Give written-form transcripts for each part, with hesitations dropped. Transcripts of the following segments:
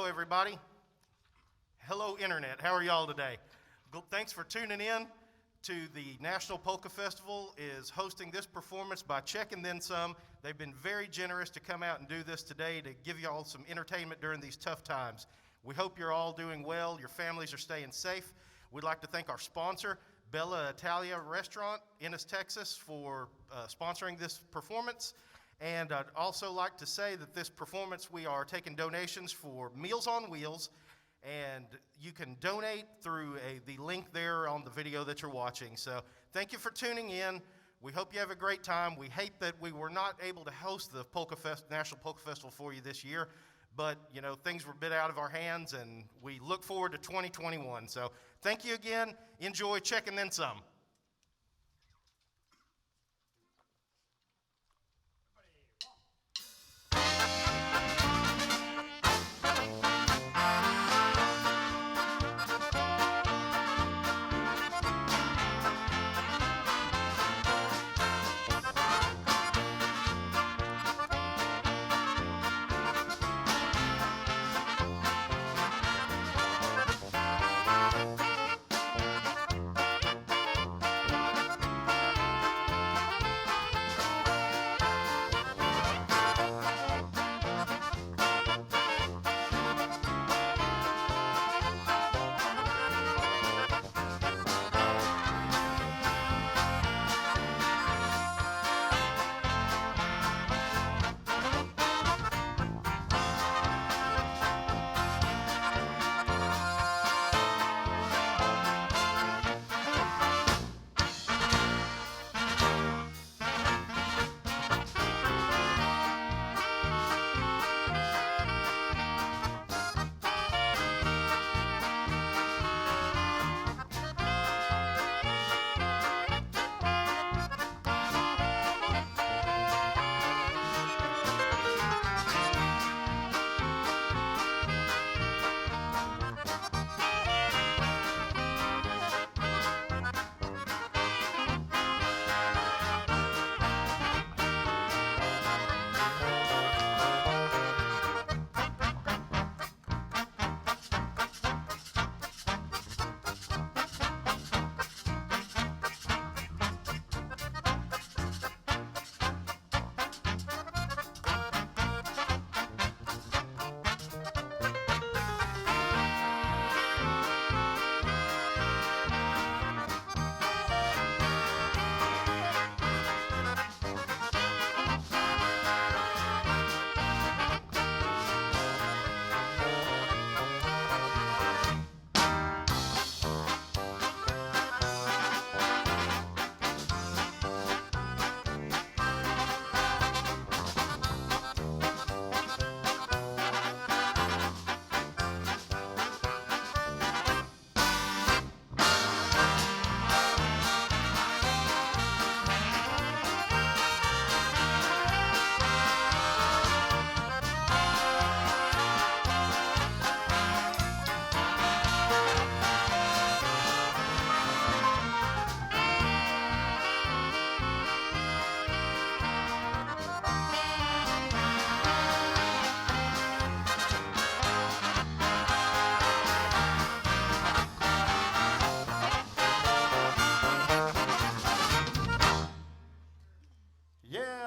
everybody. Hello, Internet. How are y'all today? Thanks for tuning in to the National Polka Festival is hosting this performance by Czech and Then Some. They've been very generous to come out and do this today to give y'all some entertainment during these tough times. We hope you're all doing well, your families are staying safe. We'd like to thank our sponsor, Bella Italia Restaurant, Ennis, Texas, for sponsoring this performance. And I'd also like to say that this performance, we are taking donations for Meals on Wheels, and you can donate through the link there on the video that you're watching. So thank you for tuning in. We hope you have a great time. We hate that we were not able to host the National Polka Festival for you this year, but things were a bit out of our hands, and we look forward to 2021. So thank you again. Enjoy Czech and Then Some.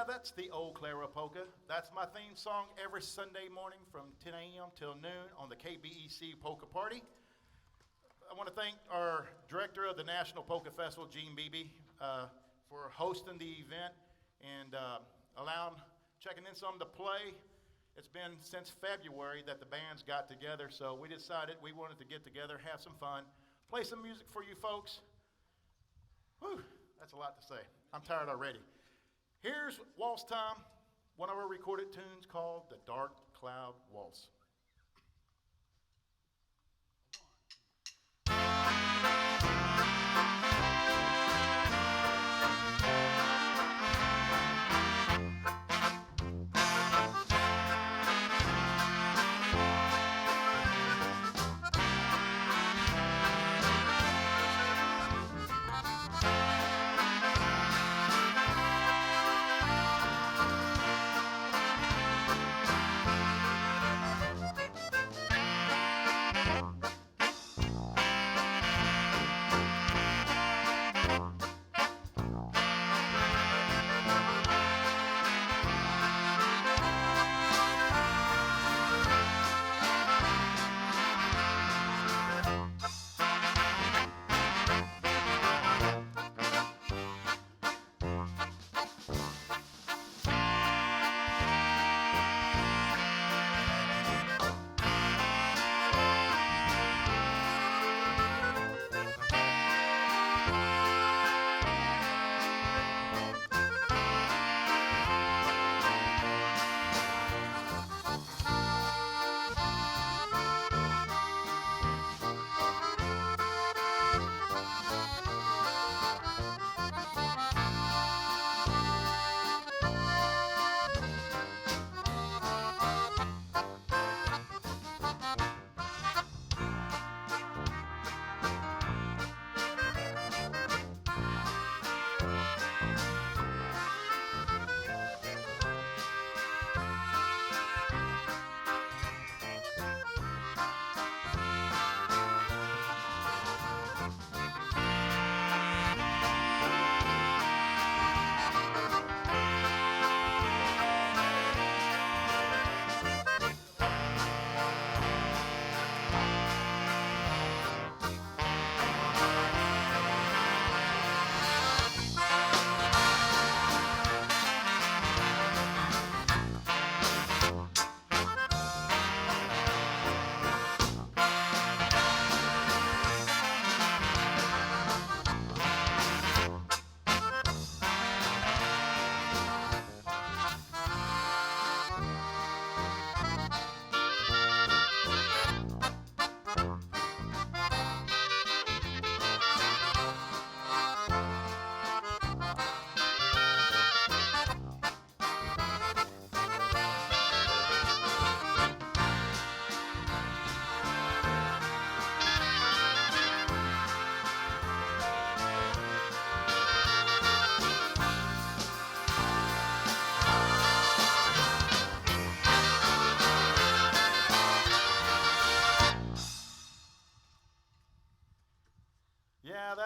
That's the Old Clara Polka. That's my theme song every Sunday morning from 10 a.m. till noon on the KBEC Polka Party. I want to thank our director of the National Polka Festival, Gene Beebe, for hosting the event and allowing Czech and Then Some to play. It's been since February that the bands got together, so we decided we wanted to get together, have some fun, play some music for you folks. Whew, that's a lot to say. I'm tired already. Here's Waltz Time, one of our recorded tunes called The Dark Cloud Waltz.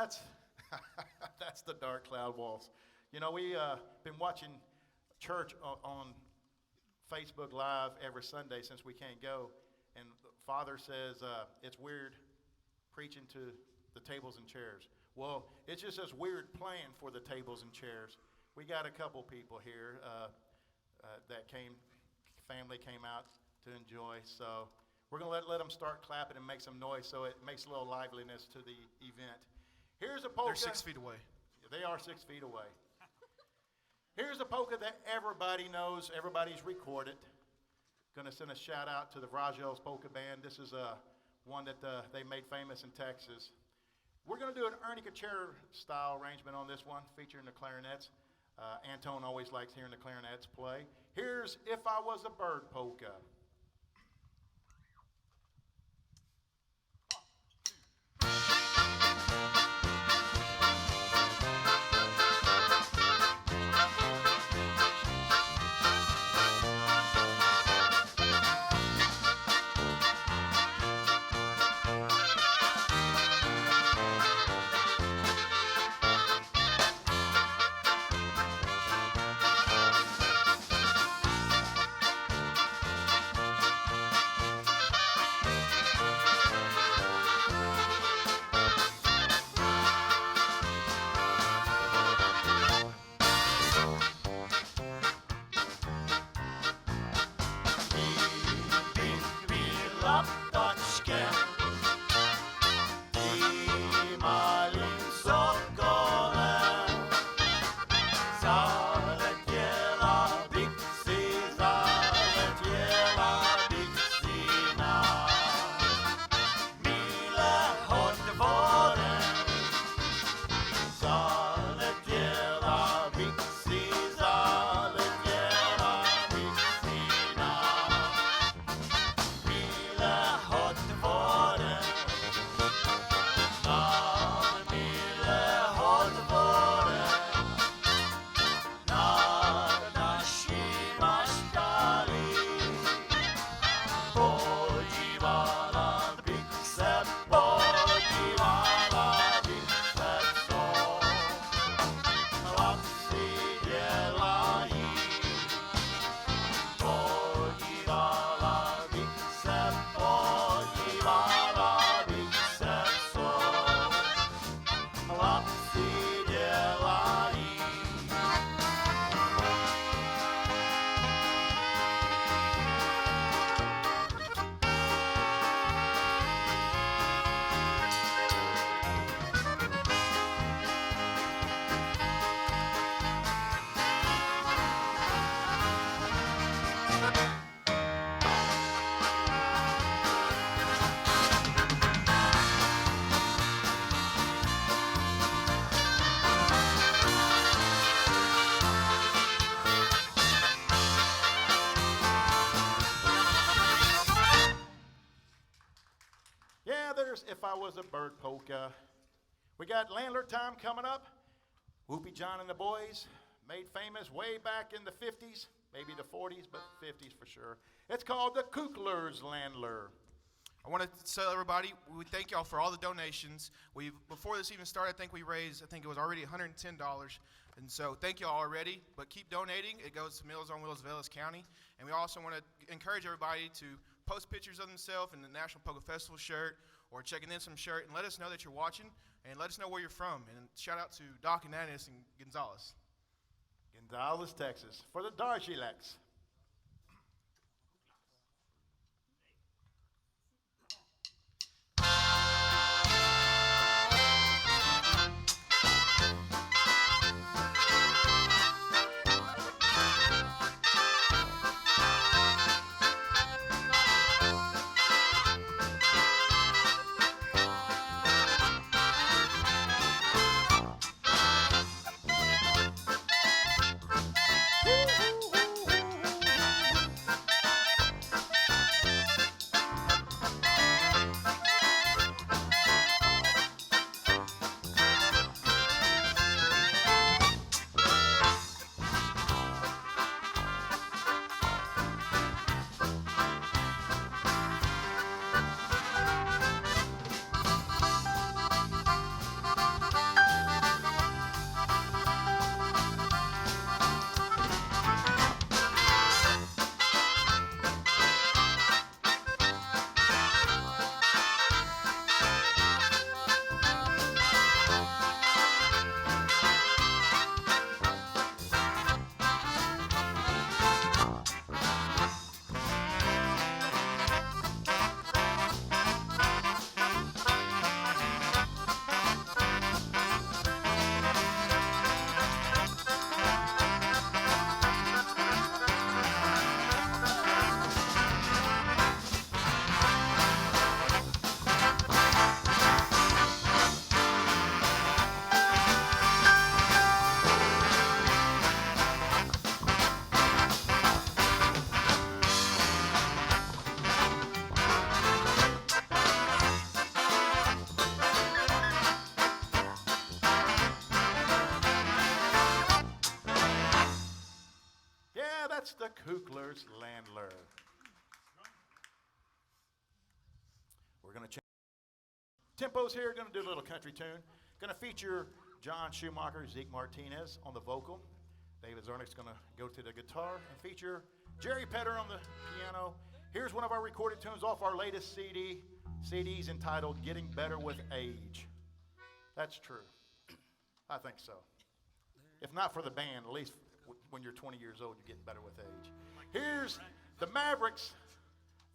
that's that's the Dark Cloud Waltz. You know, we been watching church on Facebook Live every Sunday since we can't go, and the Father says it's weird preaching to the tables and chairs. Well, it's just as weird playing for the tables and chairs. We got a couple people here that family came out to enjoy, so we're going to let them start clapping and make some noise so it makes a little liveliness to the event. Here's a polka. They're 6 feet away. They are 6 feet away. Here's a polka that everybody knows, everybody's recorded. Going to send a shout out to the Vrajels Polka Band. This is one that they made famous in Texas. We're going to do an Ernica chair style arrangement on this one, featuring the clarinets. Antone always likes hearing the clarinets play. Here's If I Was a Bird polka. If I Was a Bird polka. We got Landlord Time coming up. Whoopie John and the Boys, made famous way back in the 50s, maybe the 40s, but 50s for sure. It's called the Kukler's Landler. I want to tell everybody, we thank y'all for all the donations. Before this even started, I think it was already $110. And so thank y'all already, but keep donating. It goes to Meals on Wheels of Ellis County. And we also want to encourage everybody to post pictures of themselves in the National Polka Festival shirt or checking in some shirt and let us know that you're watching and let us know where you're from. And shout out to Doc and Annis and Gonzalez. Gonzalez, Texas, for the Darjeelaks. Here's Landler. We're going to change tempos here. Going to do a little country tune. Going to feature John Schumacher, Zeke Martinez on the vocal. David Zernick's going to go to the guitar and feature Jerry Petter on the piano. Here's one of our recorded tunes off our latest CDs entitled Getting Better with Age. That's true. I think so. If not for the band, at least when you're 20 years old, you're getting better with age. Here's the Mavericks.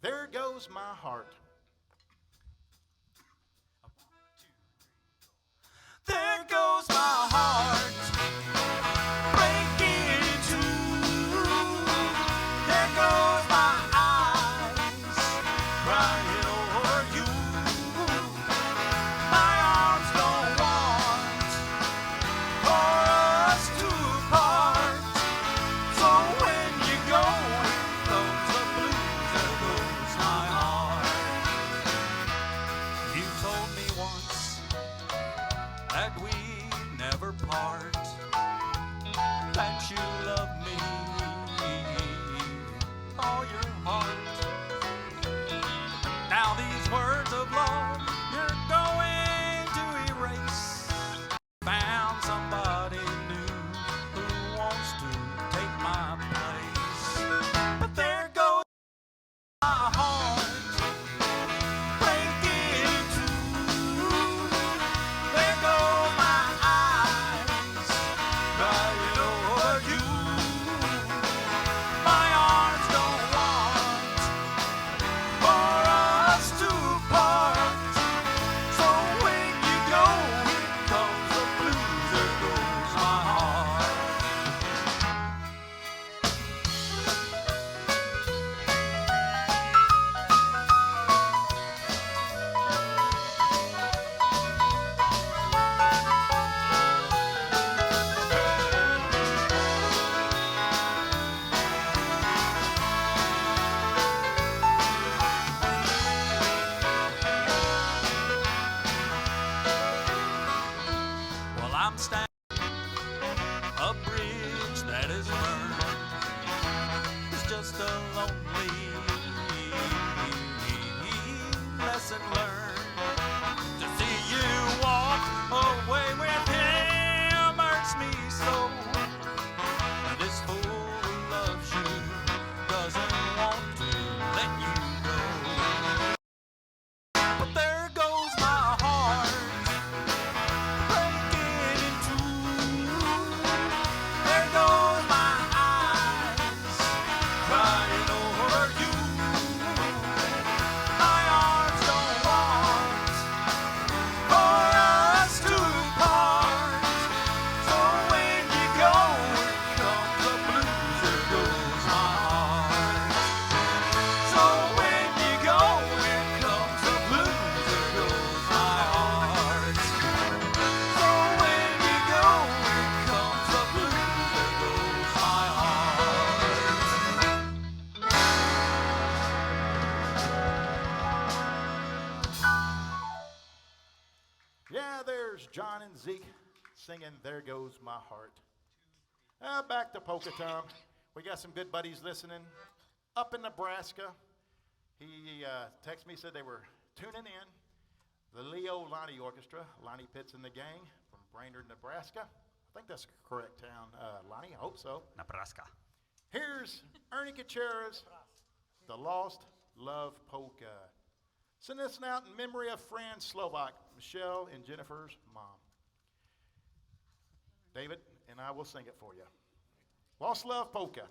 There Goes My Heart. There goes my heart, breaking in two. There goes my eyes, crying over you. My arms don't want for us to part. So when you go, here comes the blues. There goes my heart. You told me once that we never part, that you love me, all your heart. Now these words of love you're going to erase. Found somebody new who wants to take my place. But there goes my heart, breaking in two. There go my eyes, crying over you. My arms don't want for us to part. So when you go, here comes the blues. There goes my heart. Well, I'm standing a bridge that is burned. It's just a lonely lesson learned. To see you walk away with him hurts me so. This fool who loves you doesn't want to let you go. But there goes my heart, breaking in two. There goes my eyes, crying over you. My arms don't want for us to part. So when you go, here comes the blues. There goes my heart. So when you go, here comes the blues. There goes my heart. So when you go, here comes the blues. There goes my heart. Yeah, there's John and Zeke singing There Goes My Heart. Back to polka time. We got some good buddies listening up in Nebraska. He texted me, said they were tuning in. The Leo Lonnie Orchestra, Lonnie Pitts and the gang from Brainerd, Nebraska. I think that's the correct town, Lonnie. I hope so. Nebraska. Here's Ernie Kacheras, The Lost Love Polka. Send this one out in memory of Fran Slovak, Michelle and Jennifer's mom. David and I will sing it for you. Lost Love Polka.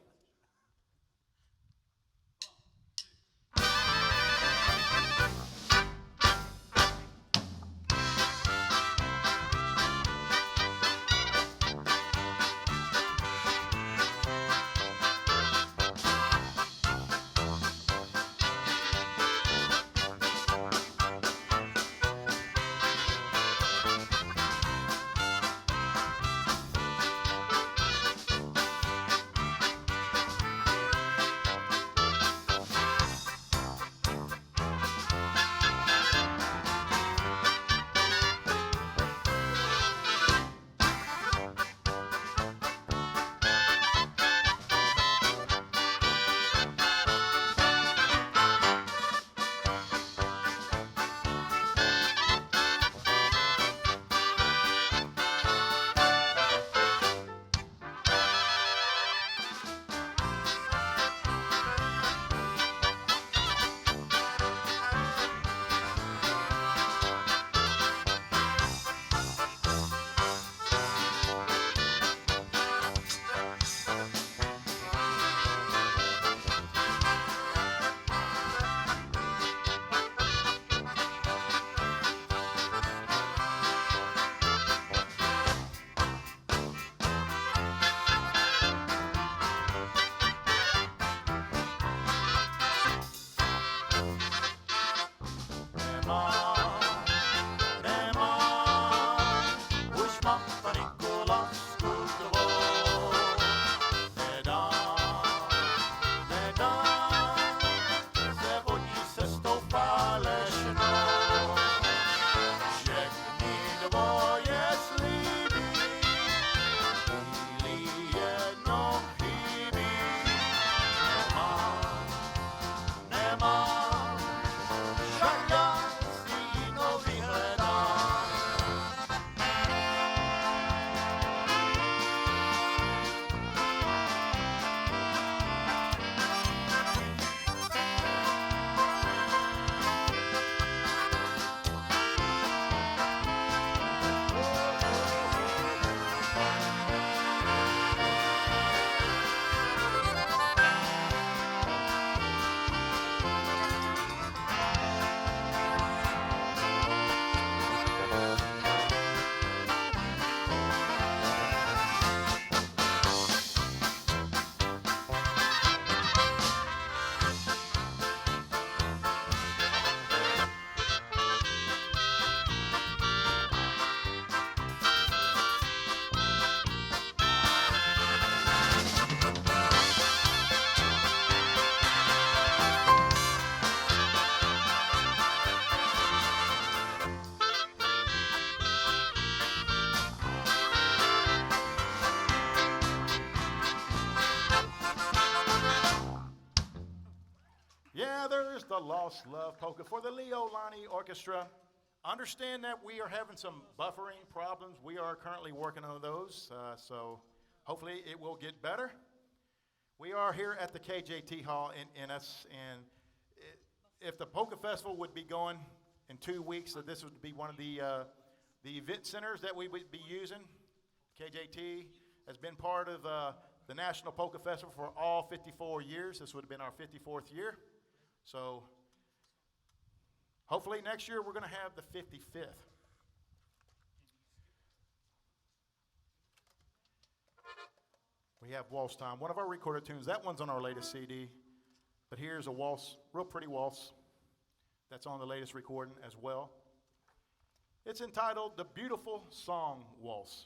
Brothers, the Lost Love Polka for the Leo Lonnie Orchestra. Understand that we are having some buffering problems. We are currently working on those, so hopefully it will get better. We are here at the KJT Hall in Ennis, and if the Polka Festival would be going in 2 weeks, so this would be one of the event centers that we would be using. KJT has been part of the National Polka Festival for all 54 years. This would have been our 54th year. So hopefully next year we're going to have the 55th. We have Waltz Time, one of our recorded tunes. That one's on our latest CD. But here's a waltz, real pretty waltz, that's on the latest recording as well. It's entitled The Beautiful Song Waltz.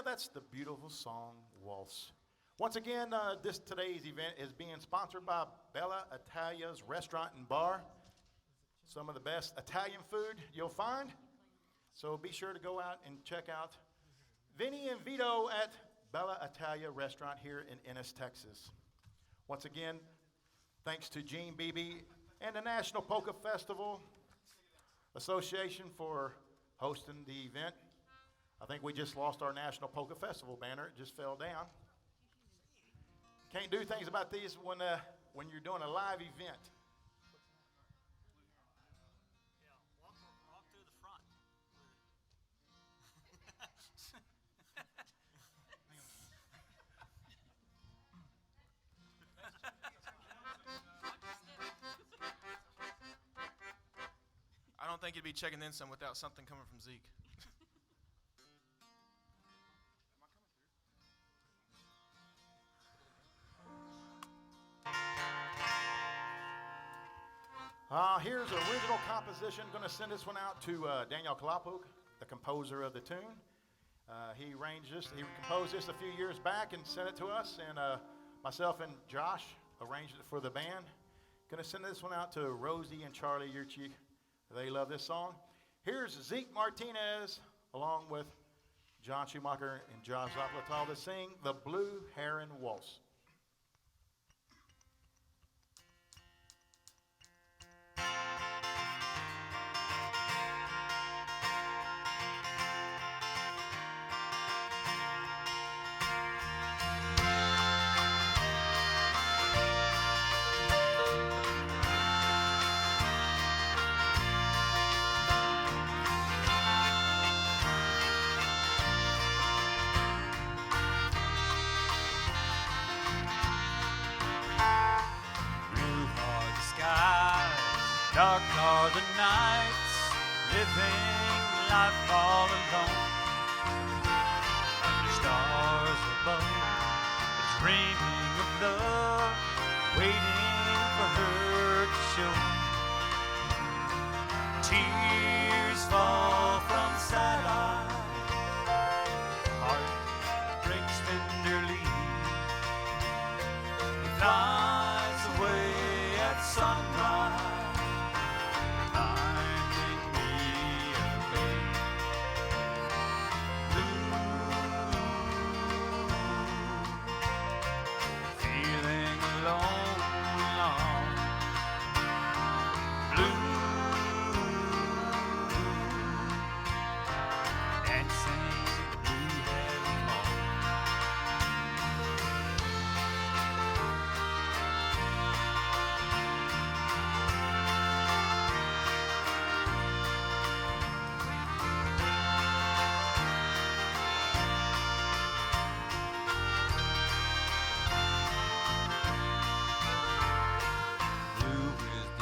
That's the Beautiful Song Waltz. Once again, today's event is being sponsored by Bella Italia's Restaurant and Bar. Some of the best Italian food you'll find. So be sure to go out and check out Vinny and Vito at Bella Italia Restaurant here in Ennis, Texas. Once again, thanks to Gene Beebe and the National Polka Festival Association for hosting the event. I think we just lost our National Polka Festival banner. It just fell down. Can't do things about these when you're doing a live event. Walk through the front. think it'd be checking in some without something coming from Zeke. Here's an original composition. Going to send this one out to Daniel Kalapuk, the composer of the tune. He composed this a few years back and sent it to us, and myself and Josh arranged it for the band. Going to send this one out to Rosie and Charlie Yurchik. They love this song. Here's Zeke Martinez along with John Schumacher and Josh Zaplatal to sing the Blue Heron Waltz. Dark are the nights, living life all alone. Under stars above, dreaming of love, waiting for her to show. Tears fall from sad eyes, heart breaks tenderly. He flies away at sunrise.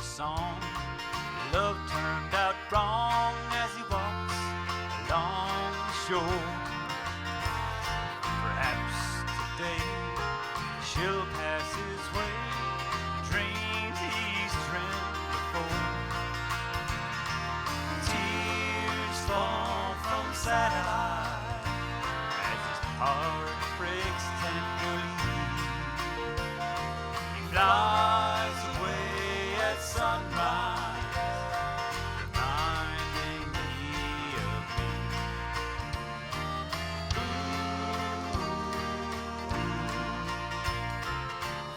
Song. Love turned out wrong as he walks along the shore. Perhaps today she'll pass his way, dreams he's dreamt before. Tears fall from sad eyes as his heart breaks tenderly. He flies away at sunrise, reminding me of me.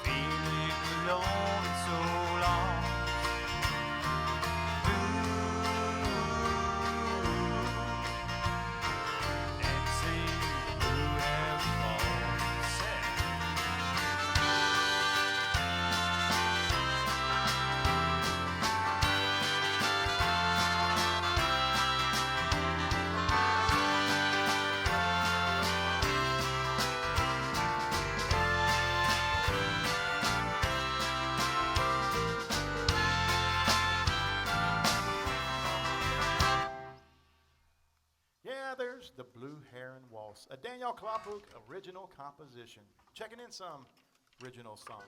Feeling alone and so lost. Dancing the blue heron waltz. There's the Blue Heron Waltz, a Daniel Kalapuk original composition. Checking in some original song.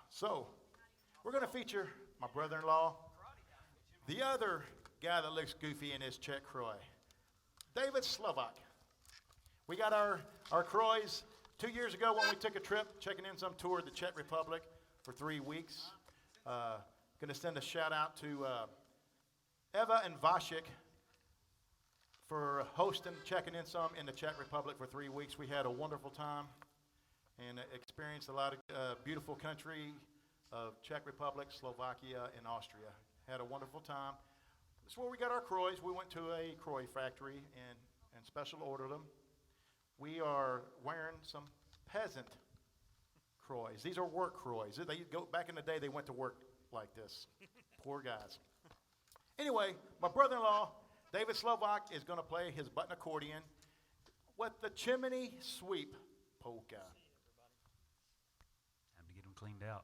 So we're going to feature my brother-in-law, the other guy that looks goofy in his Czech Croy, David Slovak. We got our Croys 2 years ago when we took a trip, checking in some tour of the Czech Republic for 3 weeks. Going to send a shout out to Eva and Vasek for hosting, checking in some in the Czech Republic for 3 weeks. We had a wonderful time and experienced a lot of beautiful country of Czech Republic, Slovakia, and Austria. Had a wonderful time. This is where we got our Croys. We went to a Croy factory and special ordered them. We are wearing some peasant Croys. These are work Croys. They go back in the day. They went to work like this. Poor guys. Anyway, my brother-in-law David Slovak is going to play his button accordion with the Chimney Sweep polka. Time to get them cleaned out.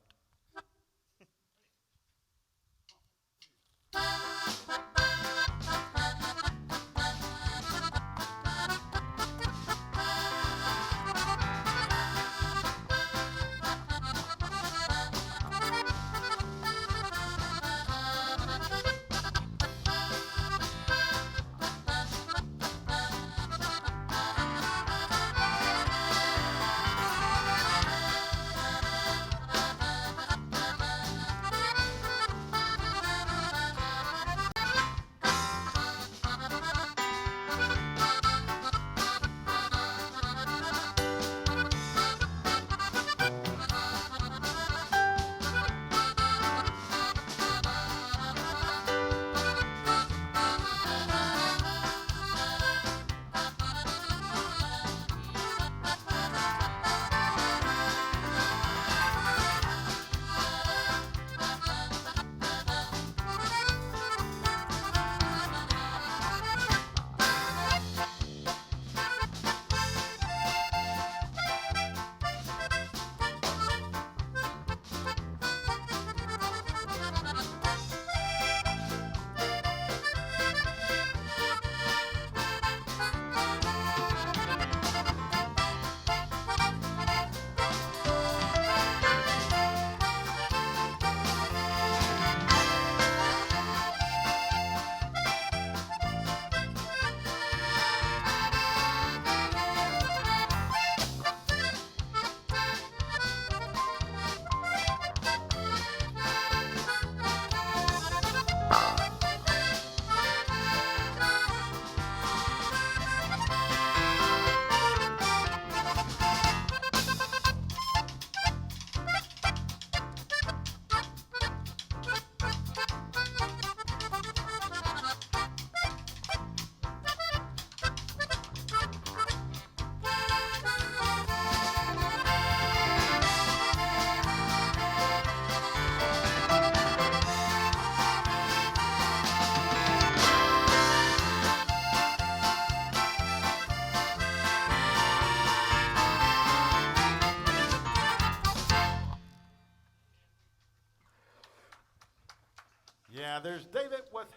Yeah, there's David with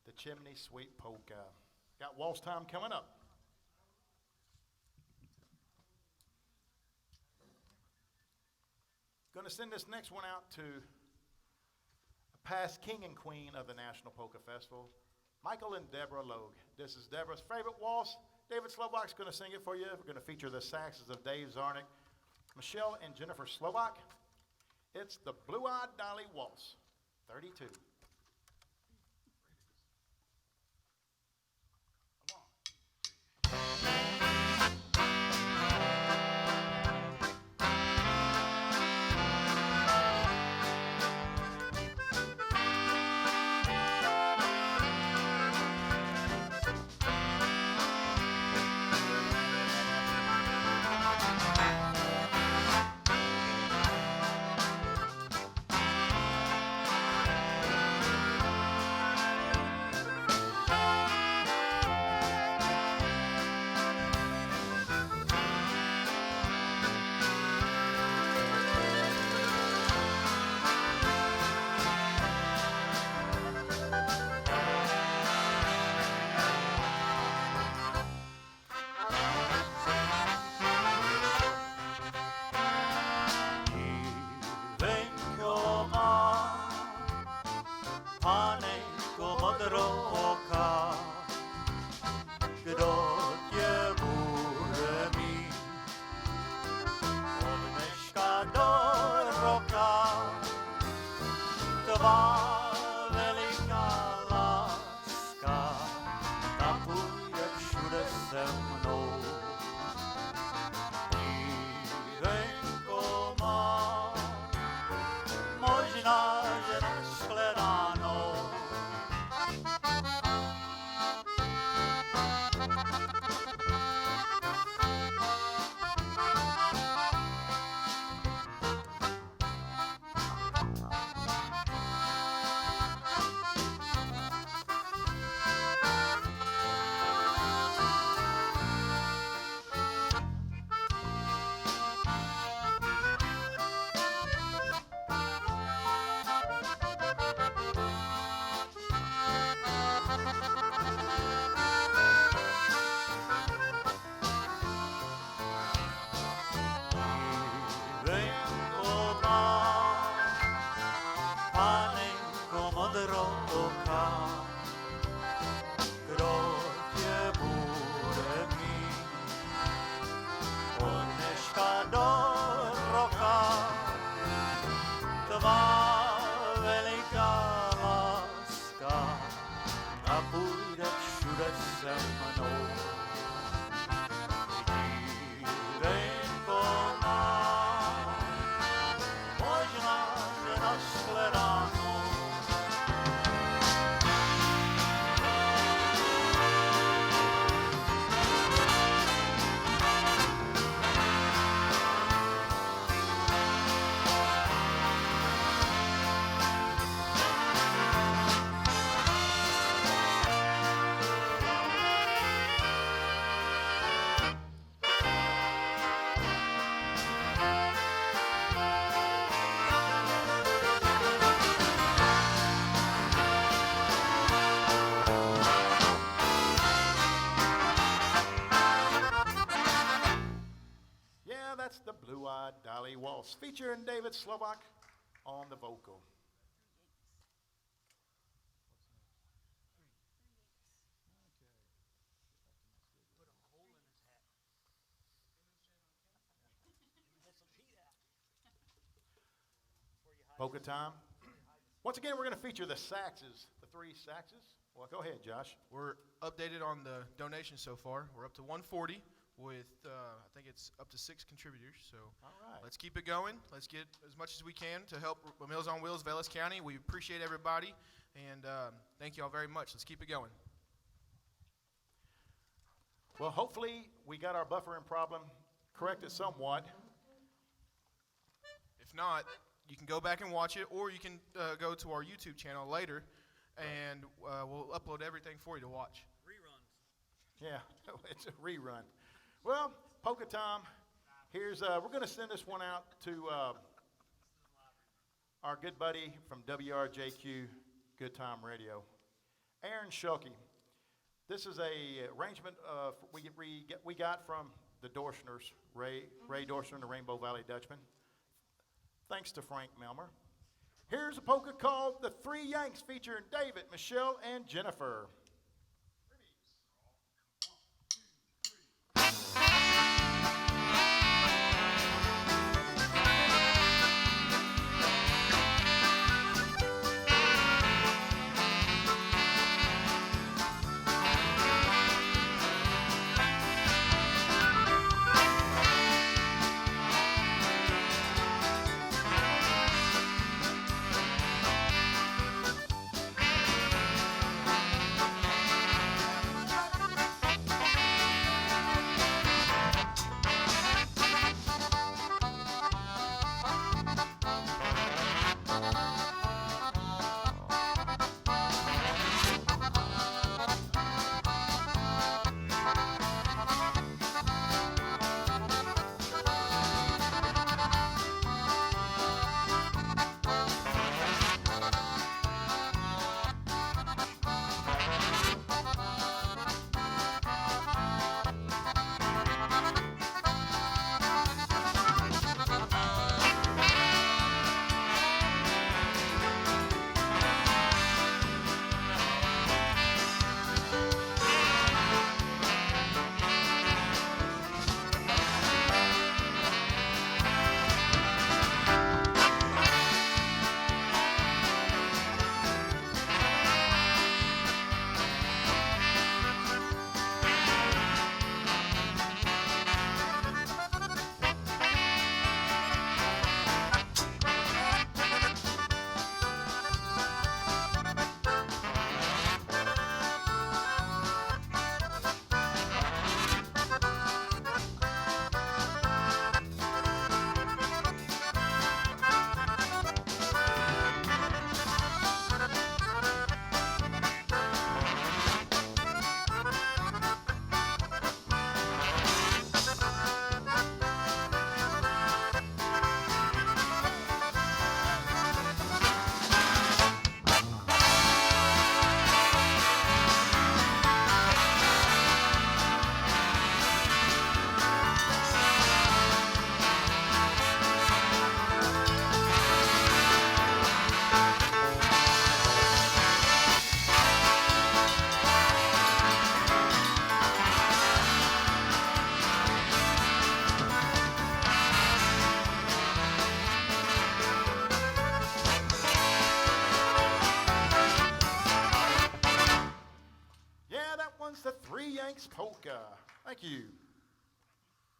the Chimney Sweep polka. Got waltz time coming up. Going to send this next one out to a past king and queen of the National Polka Festival, Michael and Deborah Logue. This is Deborah's favorite waltz. David Slovak's going to sing it for you. We're going to feature the saxes of Dave Zarnik, Michelle and Jennifer Slovak. It's the Blue-Eyed Dolly Waltz, 32. Yeah, that's the Blue-Eyed Dolly Waltz, featuring David Slovak on the vocal. Polka time. Once again, we're going to feature the saxes, the three saxes. Well, go ahead, Josh. We're updated on the donations so far. We're up to 140 with, I think it's up to 6 contributors. So All right. let's keep it going. Let's get as much as we can to help Meals on Wheels, Velas County. We appreciate everybody, and thank you all very much. Let's keep it going. Well, hopefully we got our buffering problem corrected somewhat. If not, you can go back and watch it, or you can go to our YouTube channel later, and we'll upload everything for you to watch. Reruns. Yeah, it's a rerun. Well, Polka time. Here's we're going to send this one out to our good buddy from WRJQ Good Time Radio, Aaron Schulke. This is a arrangement we got from the Dorschners, Ray Dorschner and the Rainbow Valley Dutchman. Thanks to Frank Melmer. Here's a polka called The Three Yanks, featuring David, Michelle, and Jennifer. Polka. Thank you.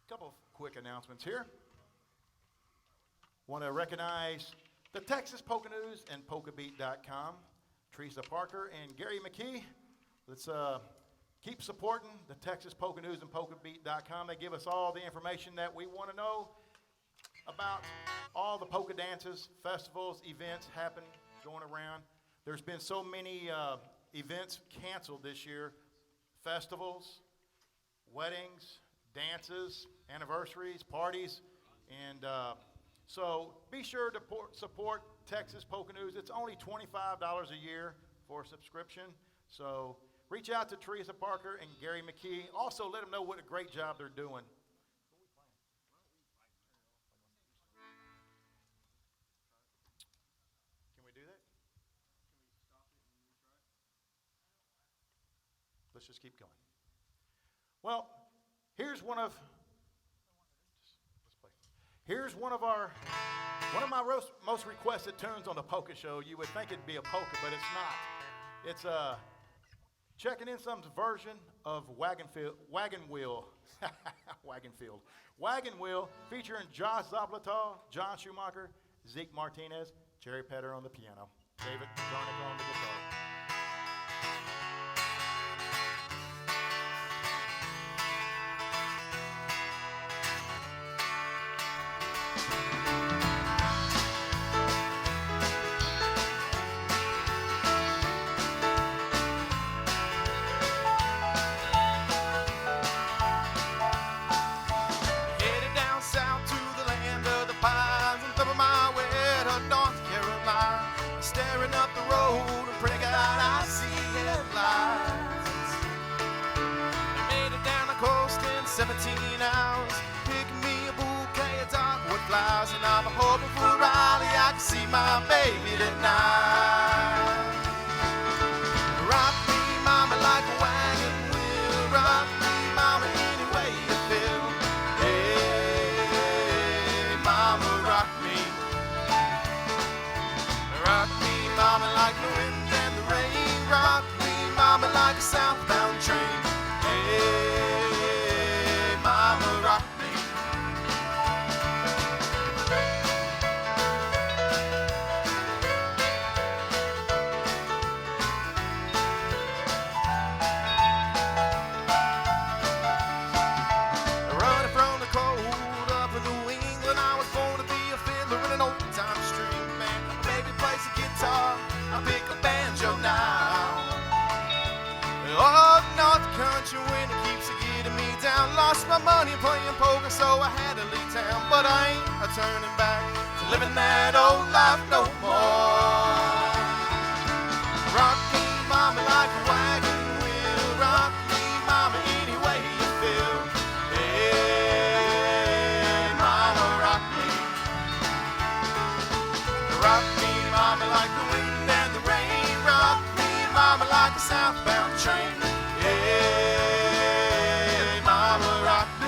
Couple of quick announcements here. Want to recognize the Texas Polka News and PolkaBeat.com. Teresa Parker and Gary McKee. Let's keep supporting the Texas Polka News and PolkaBeat.com. They give us all the information that we want to know about all the polka dances, festivals, events happen going around. There's been so many events canceled this year. Festivals, weddings, dances, anniversaries, parties, and so be sure to support Texas Polka News. It's only $25 a year for a subscription. So reach out to Teresa Parker and Gary McKee. Also, let them know what a great job they're doing. Let's just keep going. Well, here's one of my most requested tunes on the polka show. You would think it'd be a polka, but it's not. It's checking in some version of Wagon Wheel, featuring Josh Zaplatal, John Schumacher, Zeke Martinez, Jerry Petter on the piano, David Zarnick on the guitar. Headed down south to the land of the pines and thumping my way to North Carolina. Staring up the road and praying God I see headlights. I made it down the coast in 17 hours, picking me a bouquet of dogwood flowers, and I'm hoping for Raleigh I can see my baby tonight. Rock me, mama, like a wagon wheel. Rock me, mama, any way you feel. Hey, mama, rock me. Rock me, mama, like the wind and the rain. Rock me, mama, like a southbound train. Hey, mama, rock me. Running from the cold up in New England, I was born to be a fiddler in an old-time stream band. My baby plays the guitar, I pick a banjo now. Oh, North Country winter keeps getting me down. Lost my money playing poker, so I had to leave town. But I ain't a turning back to living that old life no more. Rock me, mama, like a wagon wheel. Rock me, mama, any way you feel. Hey, mama, rock me. Rock me, mama, like the wind and the rain. Rock me, mama, like a southbound train. Hey, mama, rock me.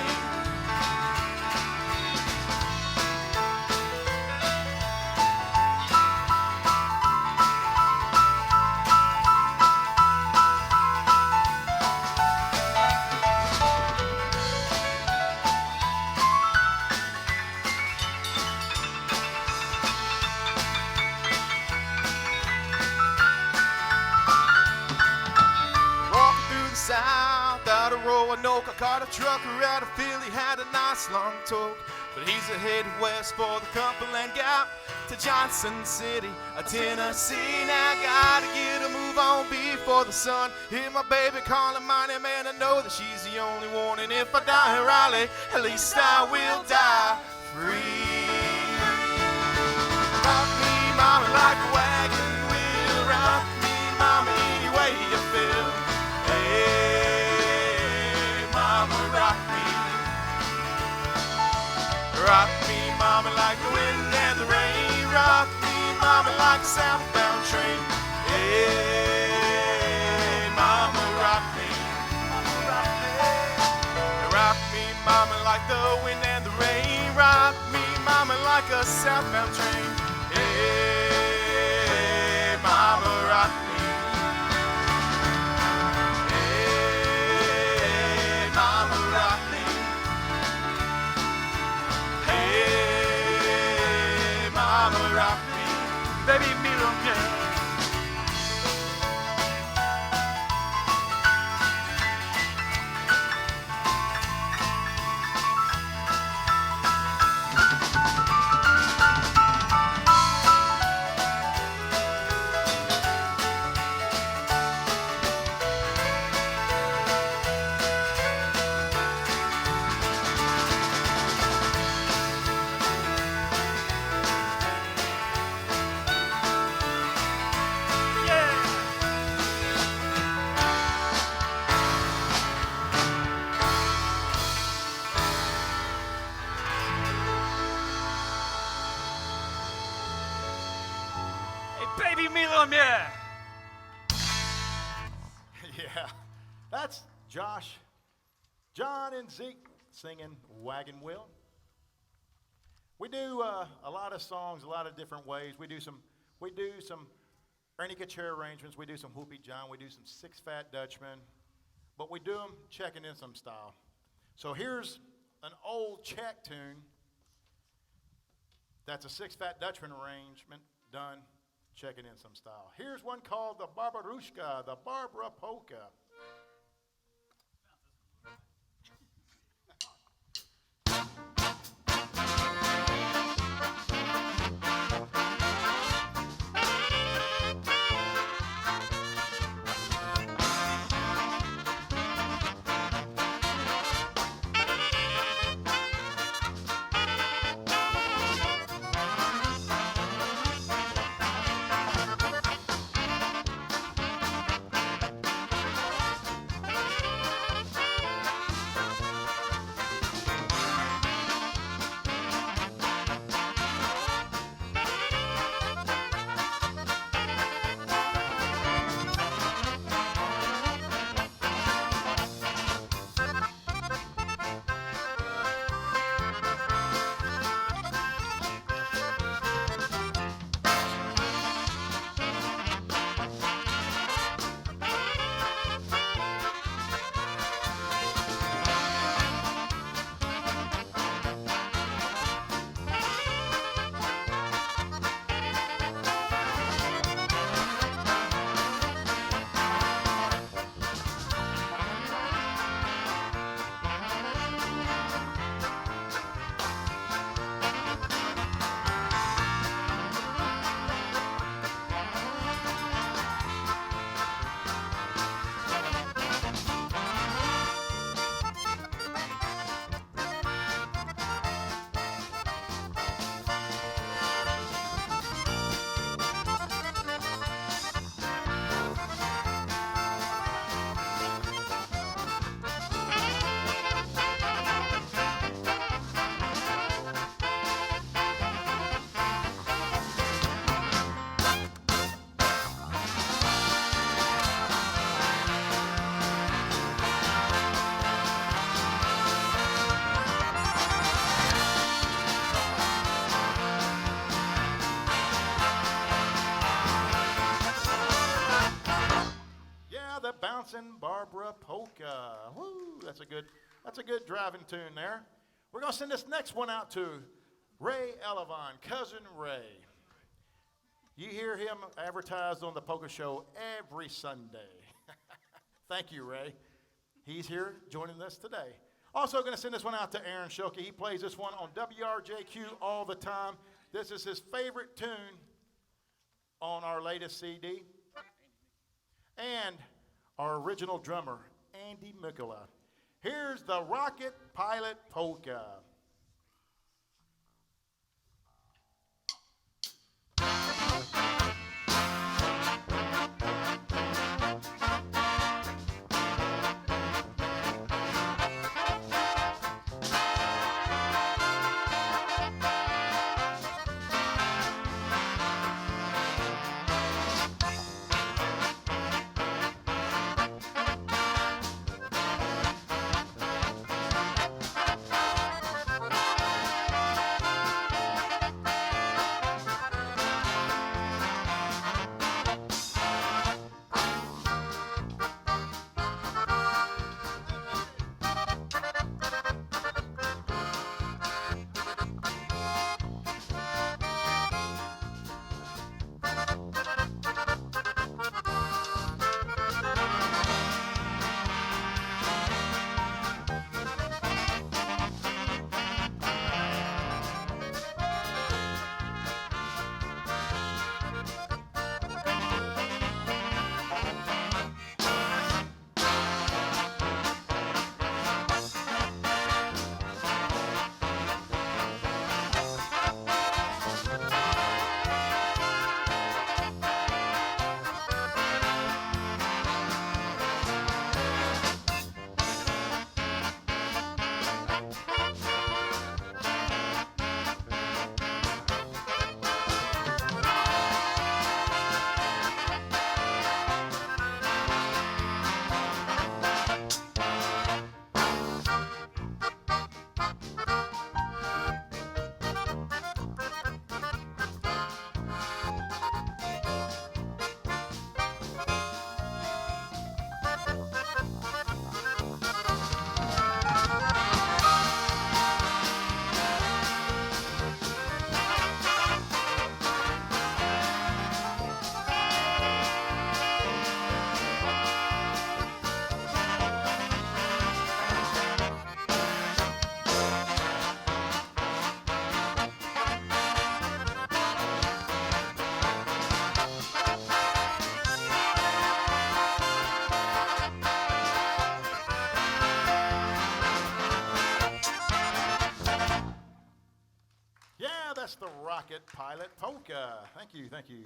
Walking through the south out of Roanoke, I caught a trucker out of Philly, had a nice long talk. But he's headed west for the Cumberland Gap to Johnson City, Tennessee. Now I gotta get a move on before the sun. Hear my baby calling my name, and I know that she's the only one. And if I die in Raleigh, at least I will die free. Rock me, mama, like a wagon wheel. Rock me, mama, any way you feel. Hey, mama, rock me. Rock me, mama, like the wind and the rain. Rock me, mama, like a southbound train. Hey, mama, rock me. Rock me, mama, like the wind and the rain. Rock me, mama, like a southbound train. Hey, mama, rock me. Hey, mama, rock me. Hey, mama, rock me. Baby, me don't care. Hey, baby Milo, yeah. Yeah, That's Josh, John, and Zeke singing Wagon Wheel. We do a lot of songs, a lot of different ways. We do some Ernie Kachera arrangements. We do some Whoopie John. We do some Six Fat Dutchmen. But we do them checking in some style. So here's an old Czech tune that's a Six Fat Dutchman arrangement done checking in some style. Here's one called the Barbarushka, the Barbara Polka. Bouncing Barbara Polka. Woo, that's a good driving tune there. We're going to send this next one out to Ray Elevon, Cousin Ray. You hear him advertised on the Polka Show every Sunday. Thank you, Ray. He's here joining us today. Also going to send this one out to Aaron Schilke. He plays this one on WRJQ all the time. This is his favorite tune on our latest CD. And our original drummer, Andy Mikula. Here's the Rocket Pilot Polka. that's the Rocket Pilot Polka. Thank you, thank you.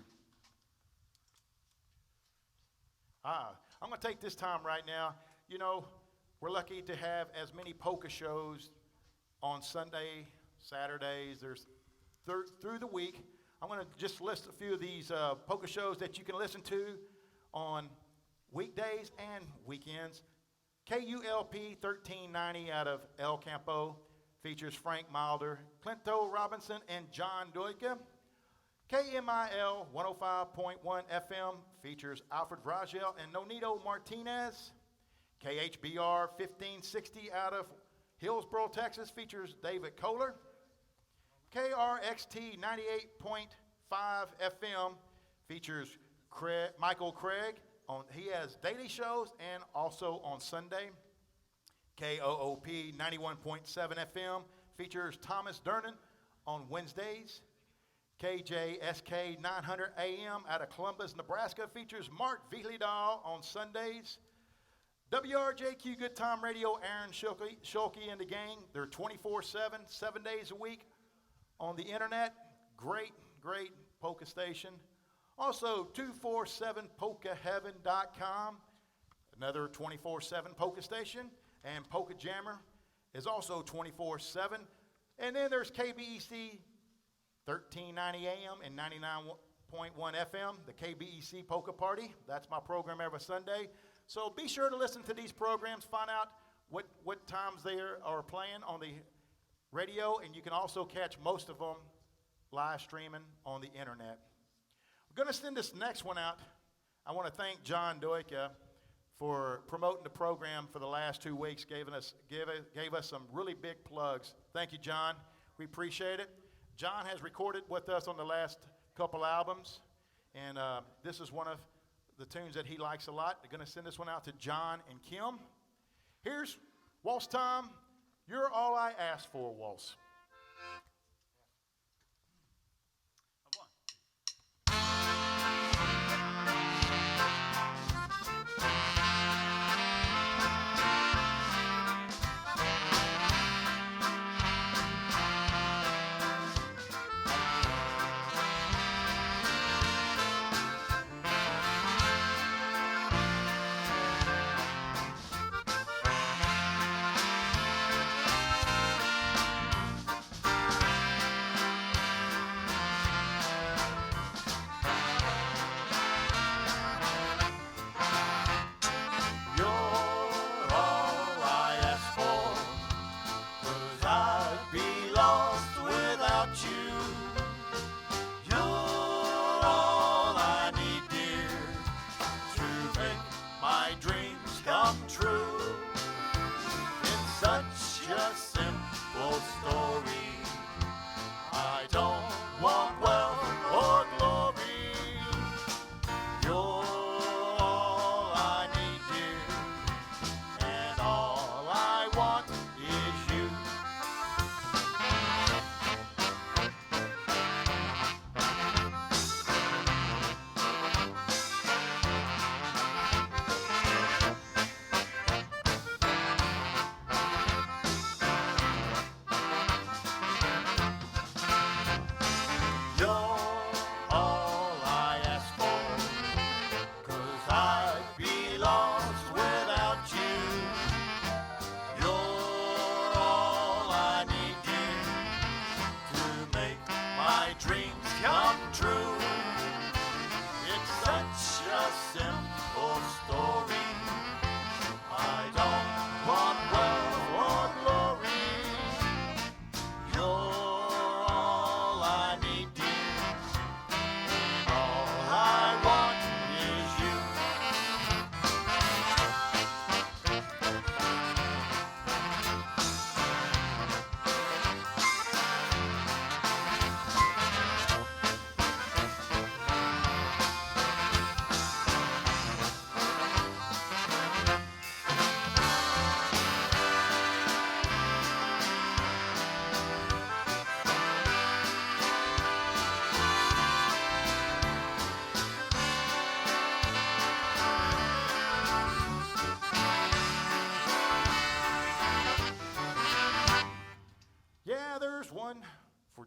I'm going to take this time right now. You know, we're lucky to have as many polka shows on Sunday, Saturdays. There's through the week. I'm going to just list a few of these polka shows that you can listen to on weekdays and weekends. KULP 1390 out of El Campo features Frank Milder, Clinto Robinson, and John Doika. KMIL 105.1 FM features Alfred Vragel and Nonito Martinez. KHBR 1560 out of Hillsboro, Texas features David Kohler. KRXT 98.5 FM features Michael Craig. He has daily shows and also on Sunday. KOOP 91.7 FM features Thomas Dernan on Wednesdays. KJSK 900 AM out of Columbus, Nebraska features Mark Vihlidahl on Sundays. WRJQ Good Time Radio, Aaron Schulke and the gang. They're 24/7, 7 days a week on the internet. Great, great polka station. Also, 247polkaheaven.com, another 24/7 polka station. And Polka Jammer is also 24/7. And then there's KBEC 1390 AM and 99.1 FM, the KBEC Polka Party. That's my program every Sunday. So be sure to listen to these programs, find out what times they are playing on the radio, and you can also catch most of them live streaming on the internet. We're going to send this next one out. I want to thank John Doika for promoting the program for the last 2 weeks, gave us some really big plugs. Thank you, John. We appreciate it. John has recorded with us on the last couple albums, and this is one of the tunes that he likes a lot. They're going to send this one out to John and Kim. Here's Waltz Time. You're All I Asked For, Waltz.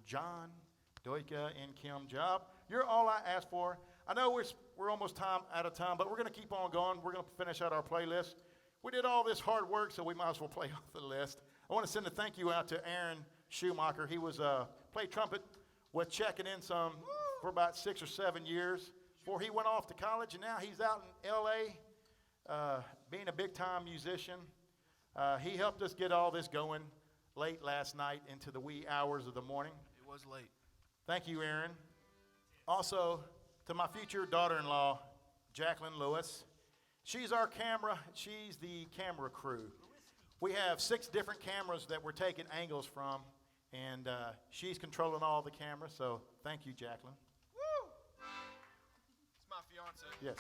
John Doika and Kim job. You're all I asked for. I know we're almost out of time, but we're going to keep on going. We're going to finish out our playlist. We did all this hard work, so we might as well play off the list. I want to send a thank you out to Aaron Schumacher. He was played trumpet with Checking In Some for about 6 or 7 years before he went off to college, and now he's out in L.A. Being a big-time musician. He helped us get all this going late last night into the wee hours of the morning. It was late. Thank you, Aaron. Also, to my future daughter-in-law, Jacqueline Lewis. She's our camera. She's the camera crew. We have 6 different cameras that we're taking angles from, and she's controlling all the cameras, so thank you, Jacqueline. Woo! It's my fiance. Yes.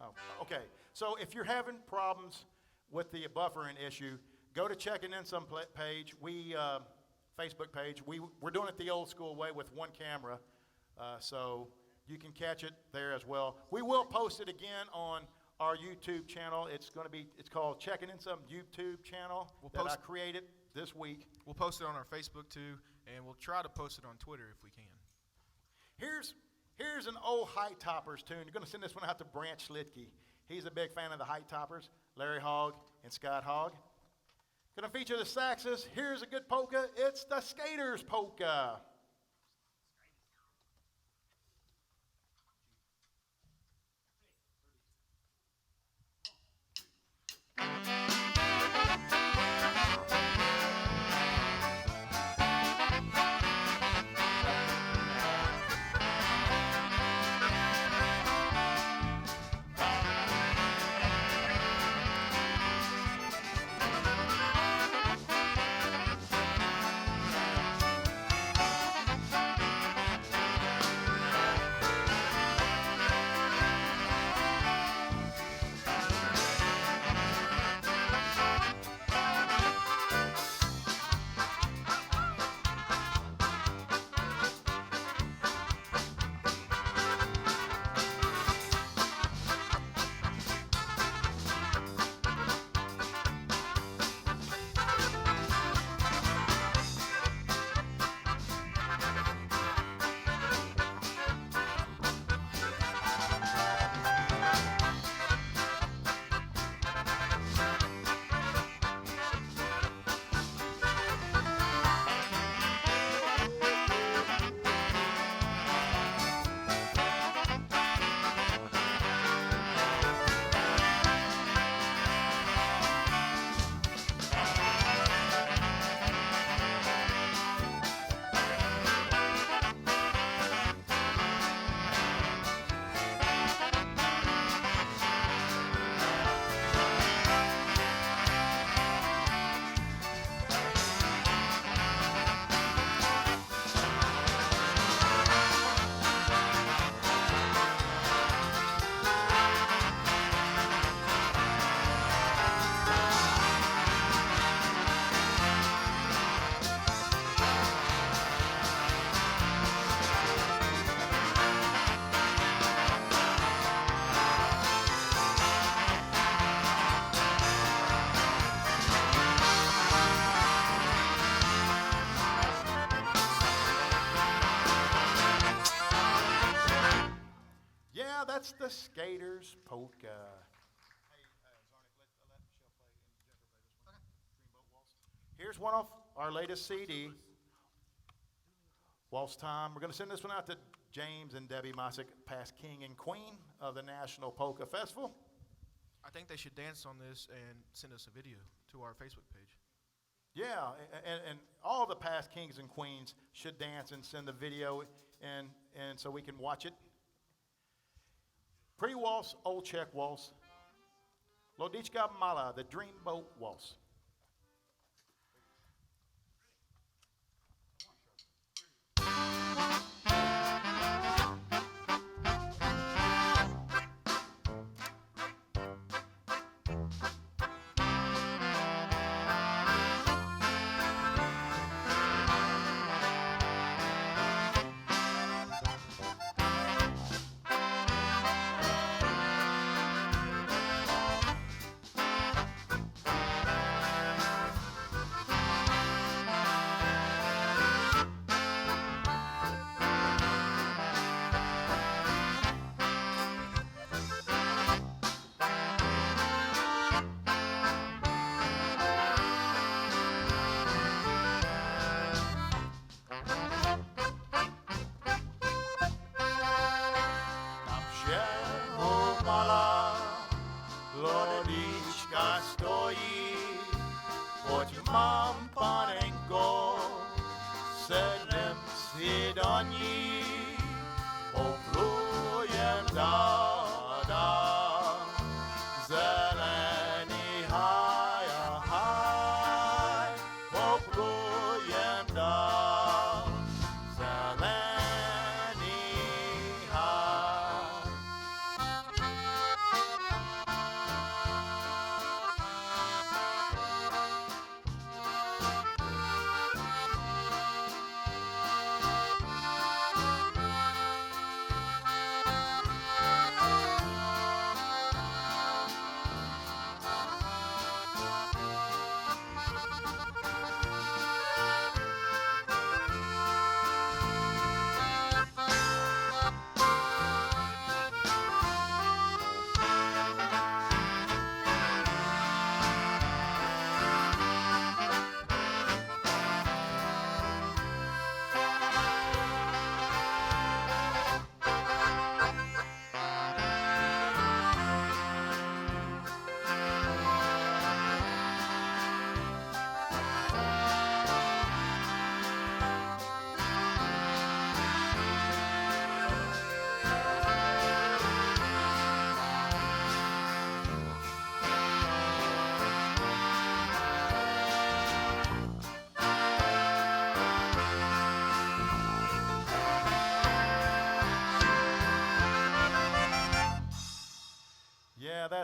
Oh, okay. So if you're having problems with the buffering issue, go to Checking In Some page. Facebook page. We're doing it the old school way with one camera, so you can catch it there as well. We will post it again on our YouTube channel. It's called Checking In Some YouTube channel that I created this week. We'll post it on our Facebook too, and we'll try to post it on Twitter if we can. Here's an old Height Toppers tune. You're going to send this one out to Branch Schlitke. He's a big fan of the Height Toppers, Larry Hogg and Scott Hogg. Going to feature the saxes. Here's a good polka. It's the Skaters Polka. That's the Skaters Polka. Hey, Zarnik, let Michelle play and Jennifer play this one. Dreamboat Waltz. Here's one of our latest CD, Waltz Time. We're going to send this one out to James and Debbie Mosick, past king and queen of the National Polka Festival. I think they should dance on this and send us a video to our Facebook page. Yeah, and all the past kings and queens should dance and send the video, and so we can watch it. Pre-waltz, Old Czech waltz. Lodichka Mala, the Dreamboat Waltz.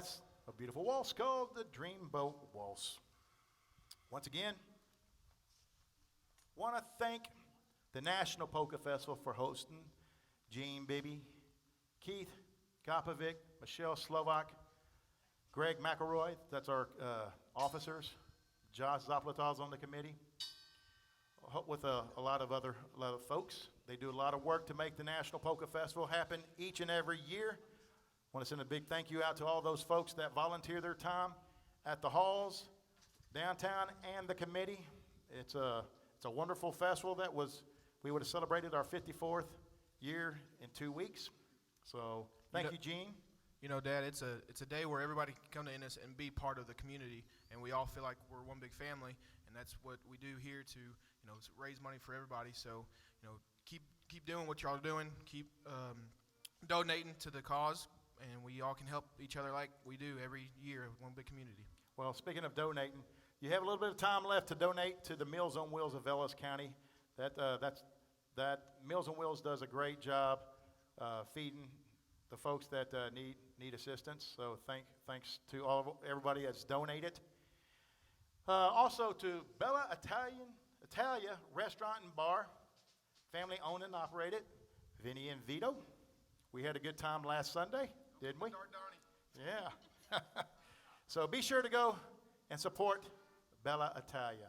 That's a beautiful waltz called the Dreamboat Waltz. Once again, want to thank the National Polka Festival for hosting Gene Bibby, Keith Kopovic, Michelle Slovak, Greg McElroy, that's our officers, Josh Zaplataz on the committee, with a lot of folks. They do a lot of work to make the National Polka Festival happen each and every year. I want to send a big thank you out to all those folks that volunteer their time at the halls, downtown, and the committee. It's a wonderful festival we would have celebrated our 54th year in 2 weeks. So thank you, Gene. You know, Dad, it's a day where everybody can come to Ennis and be part of the community, and we all feel like we're one big family, and that's what we do here to, raise money for everybody. So, keep doing what y'all are doing. Keep donating to the cause, and we all can help each other like we do every year, one big community. Well, speaking of donating, you have a little bit of time left to donate to the Meals on Wheels of Ellis County. That Meals on Wheels does a great job feeding the folks that need assistance. So thanks to everybody that's donated. Also to Bella Italia Restaurant and Bar, family owned and operated, Vinny and Vito. We had a good time last Sunday, didn't we? Yeah. So be sure to go and support Bella Italia.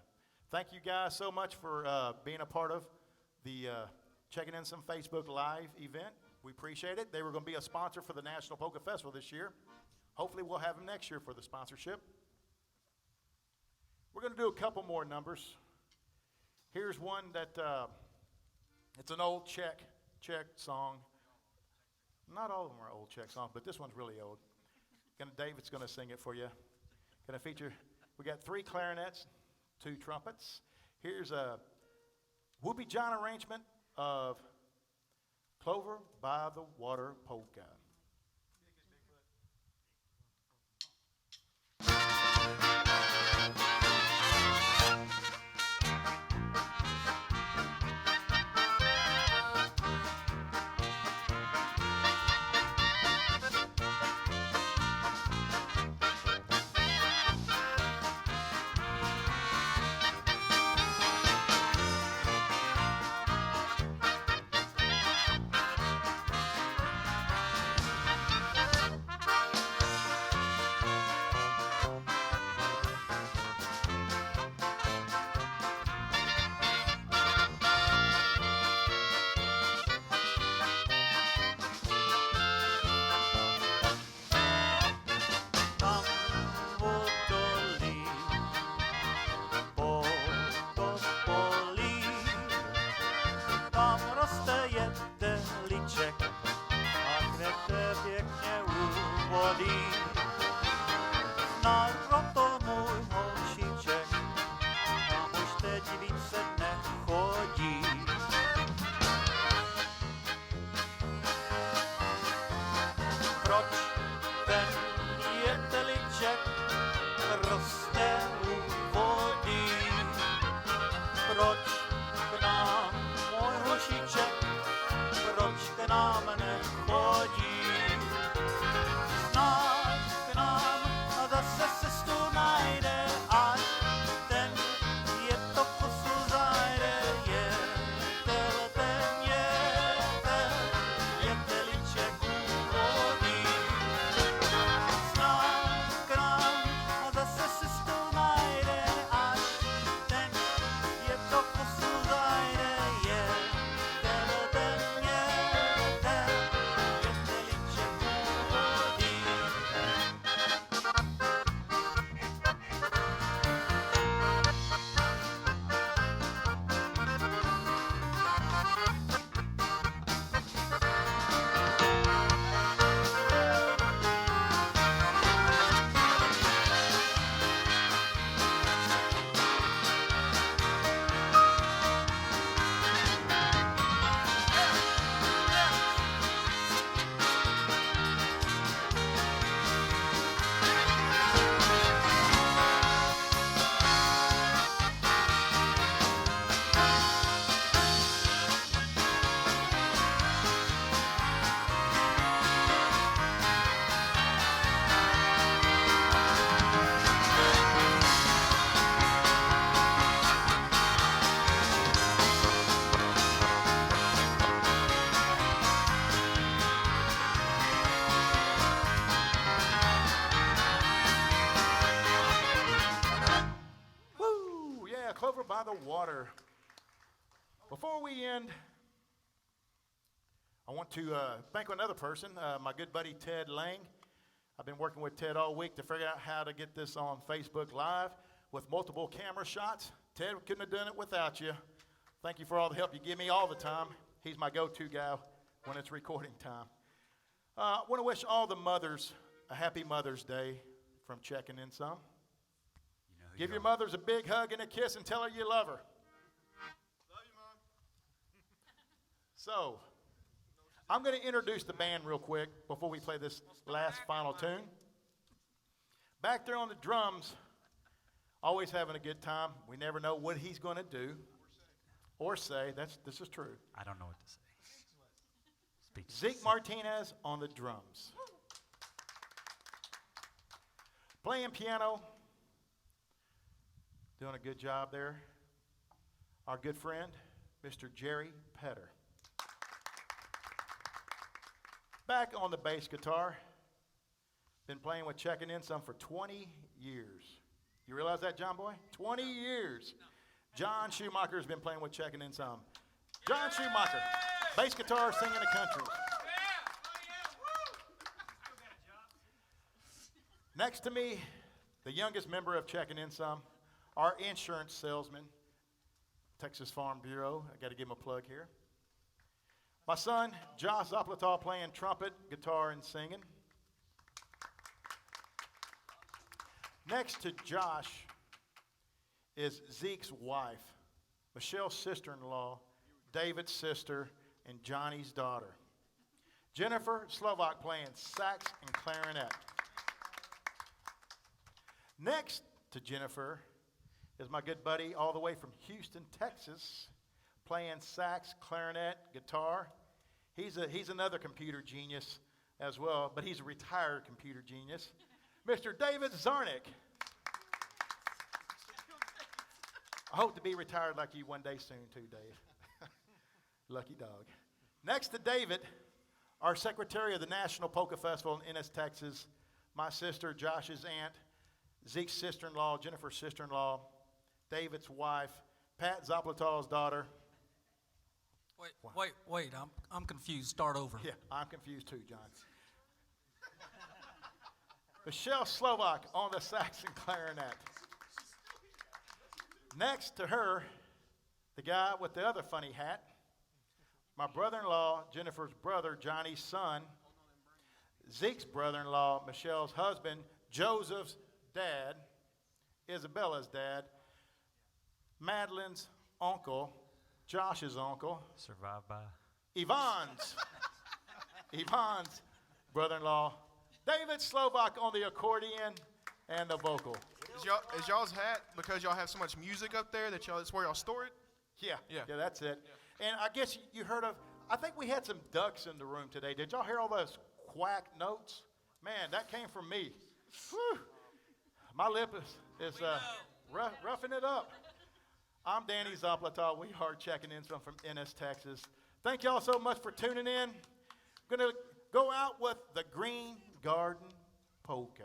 Thank you guys so much for being a part of the checking in some Facebook Live event. We appreciate it. They were going to be a sponsor for the National Polka Festival this year. Hopefully we'll have them next year for the sponsorship. We're going to do a couple more numbers. Here's one that it's an old Czech song. Not all of them are old Czech songs, but this one's really old. David's going to sing it for you. Going to feature, we got 3 clarinets, 2 trumpets. Here's a Whoopie John arrangement of Clover by the Water Polka. daughter. Before we end, I want to thank another person, my good buddy Ted Lang. I've been working with Ted all week to figure out how to get this on Facebook Live with multiple camera shots. Ted, we couldn't have done it without you. Thank you for all the help you give me all the time. He's my go-to guy when it's recording time. I want to wish all the mothers a happy Mother's Day from Checking In Some. Give your mothers a big hug and a kiss and tell her you love her. Love you, Mom. So, I'm going to introduce the band real quick before we play this last final tune. Back there on the drums, always having a good time. We never know what he's going to do or say. This is true. I don't know what to say. Speak. Zeke Martinez on the drums. Playing piano, doing a good job there. Our good friend, Mr. Jerry Petter. Back on the bass guitar, been playing with Checking In Some for 20 years. You realize that, John Boy? 20 years. John Schumacher has been playing with Checking In Some. John Schumacher, bass guitar, singing the country. Next to me, the youngest member of Checking In Some, our insurance salesman, Texas Farm Bureau. I got to give him a plug here. My son, Josh Zoplatal, playing trumpet, guitar, and singing. Next to Josh is Zeke's wife, Michelle's sister-in-law, David's sister, and Johnny's daughter. Jennifer Slovak playing sax and clarinet. Next to Jennifer is my good buddy all the way from Houston, Texas, playing sax, clarinet, guitar. He's another computer genius as well, but he's a retired computer genius. Mr. David Zarnick. I hope to be retired like you one day soon too, Dave. Lucky dog. Next to David, our secretary of the National Polka Festival in Ennis, Texas, my sister, Josh's aunt, Zeke's sister-in-law, Jennifer's sister-in-law, David's wife, Pat Zoplatal's daughter. Wait, I'm confused. Start over. Yeah, I'm confused too, John. Michelle Slovak on the sax and clarinet. Next to her, the guy with the other funny hat, my brother-in-law, Jennifer's brother, Johnny's son, Zeke's brother-in-law, Michelle's husband, Joseph's dad, Isabella's dad, Madeline's uncle, Josh's uncle, Survived by. Yvonne's brother-in-law, David Slovak on the accordion and the vocal. Is y'all's hat because y'all have so much music up there that's where y'all store it? Yeah, Yeah. that's it. And I guess you heard of, I think we had some ducks in the room today. Did y'all hear all those quack notes? Man, that came from me. Whew. My lip is roughing it up. I'm Danny Zoplatal. We are Checking In Some from Ennis, Texas. Thank y'all so much for tuning in. Going to go out with the Green Garden Polka.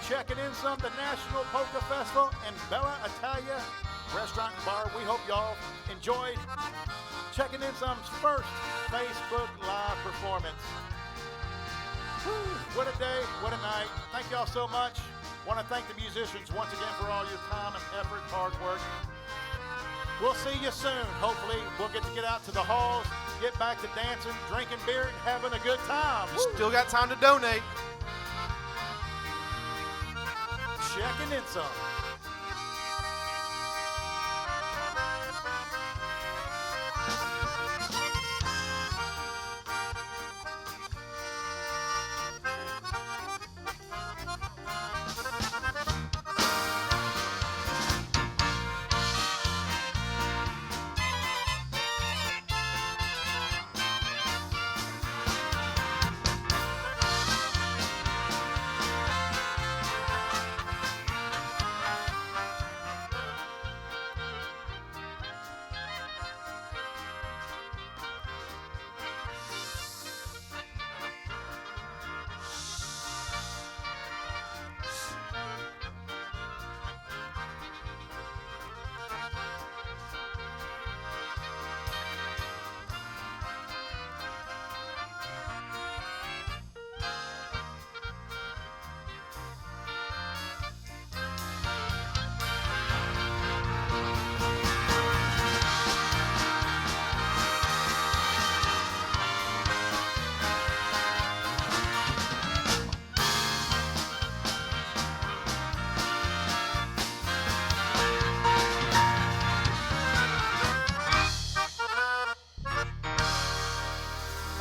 Checking in some, the National Polka Festival and Bella Italia Restaurant and Bar. We hope y'all enjoyed Checking in some's first Facebook Live performance. Whew, what a day, what a night. Thank y'all so much. Want to thank the musicians once again for all your time and effort, hard work. We'll see you soon. Hopefully, we'll get out to the halls, get back to dancing, drinking beer, and having a good time. You still got time to donate. Checking in some.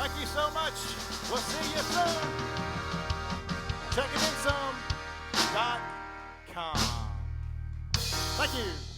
Thank you so much. We'll see you soon. CheckingInSome.com. Thank you.